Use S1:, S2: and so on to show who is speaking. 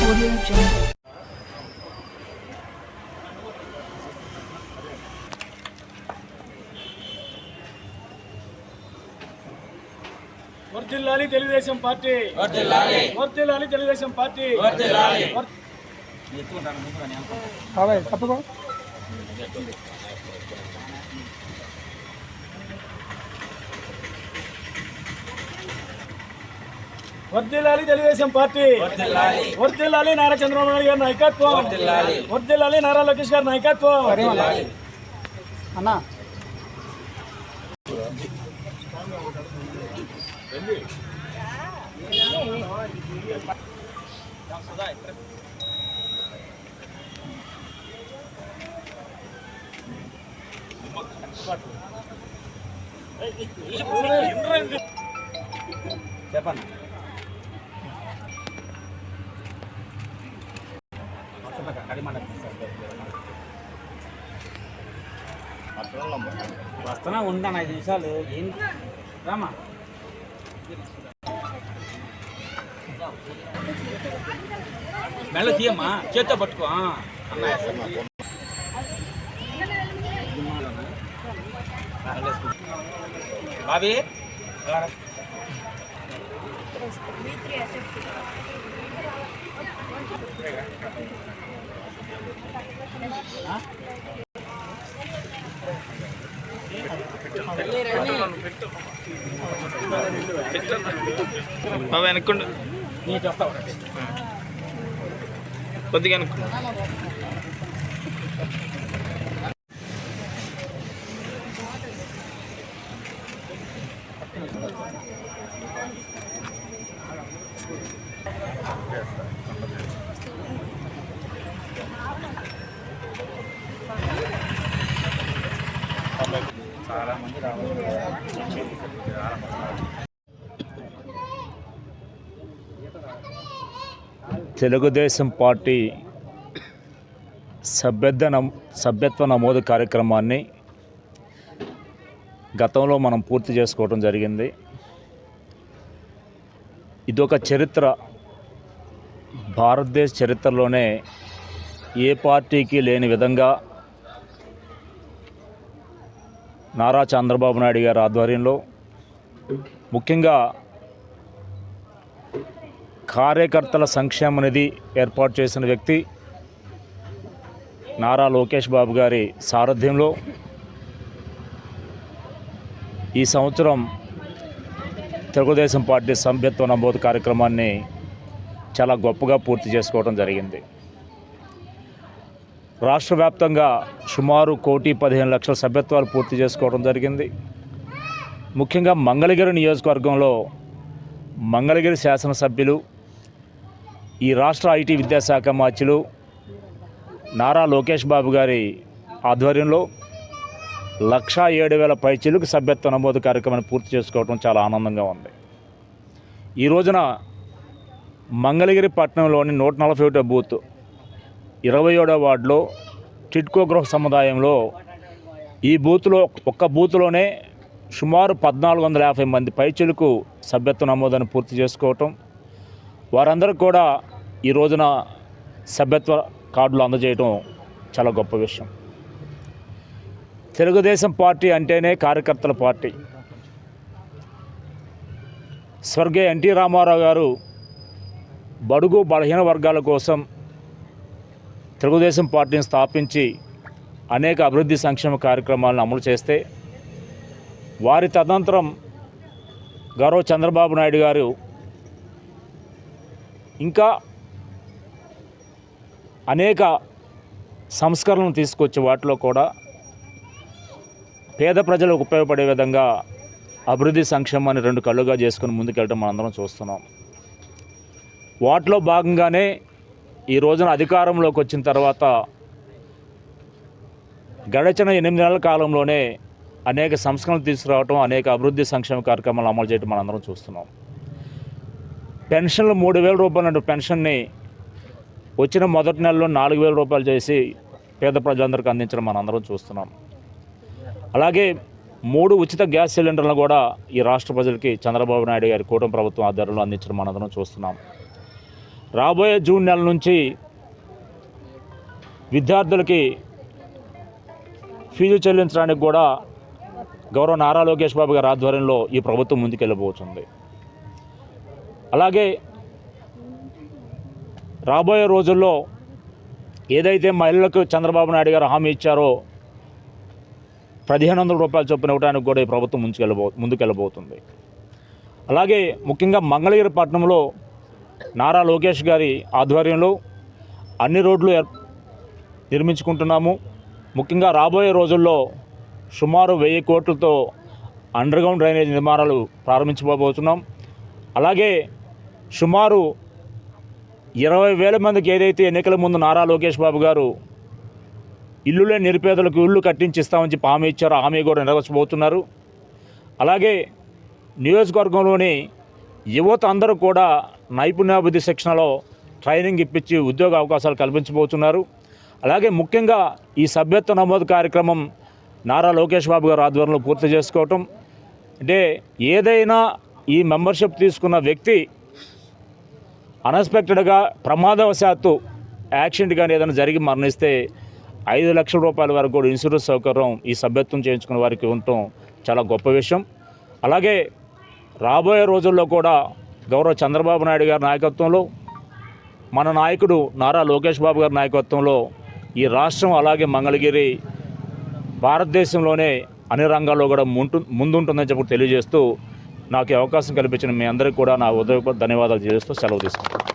S1: Audio Jungle.
S2: వర్ధిల్లాలి Telugu Desam party, వర్ధిల్లాలి Telugu Desam party. వర్ధిల్లాలి తెలుగుదేశం పార్టీ, వర్ధిల్లాలి నారా చంద్రబాబు నాయుడు గారి నాయకత్వం, వర్ధిల్లాలి నారా లోకేష్ గారి నాయకత్వం. అన్నా చెప్పండి. వస్తున్నా ఉందా 5 నిమిషాలు ఏం రామా మెల్ల తీయమ్మా చేత్తో పట్టుకో అన్న బాబీ
S3: బాబా వెనక్కుండు
S2: నీ చూస్తావు
S3: కొద్దిగా వెనక్కు.
S2: చాలా మంది రావాలి.
S4: తెలుగుదేశం పార్టీ సభ్యత్వ నమోదు కార్యక్రమాన్ని గతంలో మనం పూర్తి చేసుకోవడం జరిగింది. ఇదొక చరిత్ర. భారతదేశ చరిత్రలోనే ఏ పార్టీకి లేని విధంగా నారా చంద్రబాబు నాయుడు గారి ఆధ్వర్యంలో ముఖ్యంగా కార్యకర్తల సంక్షేమ నిధి ఏర్పాటు చేసిన వ్యక్తి నారా లోకేష్ బాబు గారి సారథ్యంలో ఈ సంవత్సరం తెలుగుదేశం పార్టీ సభ్యత్వ నమోదు కార్యక్రమాన్ని చాలా గొప్పగా పూర్తి చేసుకోవడం జరిగింది. రాష్ట్ర వ్యాప్తంగా సుమారు 1,15,00,000 సభ్యత్వాలు పూర్తి చేసుకోవడం జరిగింది. ముఖ్యంగా మంగళగిరి నియోజకవర్గంలో మంగళగిరి శాసనసభ్యులు, ఈ రాష్ట్ర ఐటీ విద్యాశాఖ మంత్రులు నారా లోకేష్ బాబు గారి ఆధ్వర్యంలో 1,07,000 పైచిలకు సభ్యత్వ నమోదు కార్యక్రమాన్ని పూర్తి చేసుకోవడం చాలా ఆనందంగా ఉంది. ఈ రోజున మంగళగిరి పట్టణంలోని 141 బూత్ 27వ వార్డులో టిడ్కో గృహ సముదాయంలో ఈ బూత్లో ఒక్క బూత్లోనే సుమారు 1,450 మంది పైచిలకు సభ్యత్వ నమోదును పూర్తి చేసుకోవటం, వారందరూ కూడా ఈ రోజున సభ్యత్వ కార్డులు అందజేయడం చాలా గొప్ప విషయం. తెలుగుదేశం పార్టీ అంటేనే కార్యకర్తల పార్టీ. స్వర్గీయ ఎన్టీ రామారావు గారు బడుగు బలహీన వర్గాల కోసం తెలుగుదేశం పార్టీని స్థాపించి అనేక అభివృద్ధి సంక్షేమ కార్యక్రమాలను అమలు చేస్తే, వారి తదనంతరం గౌరవ చంద్రబాబు నాయుడు గారు ఇంకా అనేక సంస్కరణలు తీసుకొచ్చి వాటిలో కూడా పేద ప్రజలకు ఉపయోగపడే విధంగా అభివృద్ధి సంక్షేమాన్ని 2 కళ్ళుగా చేసుకుని ముందుకెళ్ళడం మనందరం చూస్తున్నాం. వాటిలో భాగంగానే ఈ రోజున అధికారంలోకి వచ్చిన తర్వాత గడిచిన 8 నెలల కాలంలోనే అనేక సంస్కరణలు తీసుకురావడం, అనేక అభివృద్ధి సంక్షేమ కార్యక్రమాలు అమలు చేయడం మనందరం చూస్తున్నాం. పెన్షన్లు 3,000 రూపాయల పెన్షన్ని వచ్చిన మొదటి నెలలో 4,000 రూపాయలు చేసి పేద ప్రజలందరికీ అందించడం మనందరం చూస్తున్నాం. అలాగే 3 ఉచిత గ్యాస్ సిలిండర్లను కూడా ఈ రాష్ట్ర ప్రజలకి చంద్రబాబు నాయుడు గారి కూటమి ప్రభుత్వం ఆధ్వర్యంలో అందించడం మనందరం చూస్తున్నాం. రాబోయే జూన్ నెల నుంచి విద్యార్థులకి ఫీజు చెల్లించడానికి కూడా గౌరవ నారా లోకేష్ బాబు గారి ఆధ్వర్యంలో ఈ ప్రభుత్వం ముందుకెళ్ళబోతుంది. అలాగే రాబోయే రోజుల్లో ఏదైతే మహిళలకు చంద్రబాబు నాయుడు గారు హామీ ఇచ్చారో 1500 రూపాయల చొప్పున ఇవ్వడానికి కూడా ఈ ప్రభుత్వం ముందుకెళ్ళబోతుంది. అలాగే ముఖ్యంగా మంగళగిరి పట్టణంలో నారా లోకేష్ గారి ఆధ్వర్యంలో అన్ని రోడ్లు నిర్మించుకుంటున్నాము. ముఖ్యంగా రాబోయే రోజుల్లో సుమారు 1000 కోట్లతో అండర్గ్రౌండ్ డ్రైనేజ్ నిర్మాణాలు ప్రారంభించబోతున్నాం. అలాగే సుమారు 20,000 మందికి ఏదైతే ఎన్నికల ముందు నారా లోకేష్ బాబు గారు ఇల్లులే నిరుపేదలకు ఇల్లు కట్టించిస్తామని చెప్పి హామీ ఇచ్చారు, హామీ కూడా నెరవేర్చబోతున్నారు. అలాగే నియోజకవర్గంలోని యువత అందరూ కూడా నైపుణ్యాభివృద్ధి శిక్షణలో ట్రైనింగ్ ఇప్పించి ఉద్యోగ అవకాశాలు కల్పించబోతున్నారు. అలాగే ముఖ్యంగా ఈ సభ్యత్వ నమోదు కార్యక్రమం నారా లోకేష్ బాబు గారు ఆధ్వర్యంలో పూర్తి చేసుకోవటం. అంటే ఏదైనా ఈ మెంబర్షిప్ తీసుకున్న వ్యక్తి అన్ఎక్స్పెక్టెడ్గా ప్రమాదవశాత్తు యాక్సిడెంట్ కానీ ఏదైనా జరిగి మరణిస్తే 5 లక్షల రూపాయల వరకు కూడా ఇన్సూరెన్స్ సౌకర్యం ఈ సభ్యత్వం చేయించుకున్న వారికి ఉండటం చాలా గొప్ప విషయం. అలాగే రాబోయే రోజుల్లో కూడా గౌరవ చంద్రబాబు నాయుడు గారి నాయకత్వంలో, మన నాయకుడు నారా లోకేష్ బాబు గారి నాయకత్వంలో ఈ రాష్ట్రం అలాగే మంగళగిరి భారతదేశంలోనే అన్ని రంగాల్లో కూడా ముందుంటుందని చెప్పి తెలియజేస్తూ నాకు ఈ అవకాశం కల్పించిన మీ అందరికీ కూడా నా ఉదయపూర్వక ధన్యవాదాలు చేస్తూ సెలవు తీసుకుంటాను.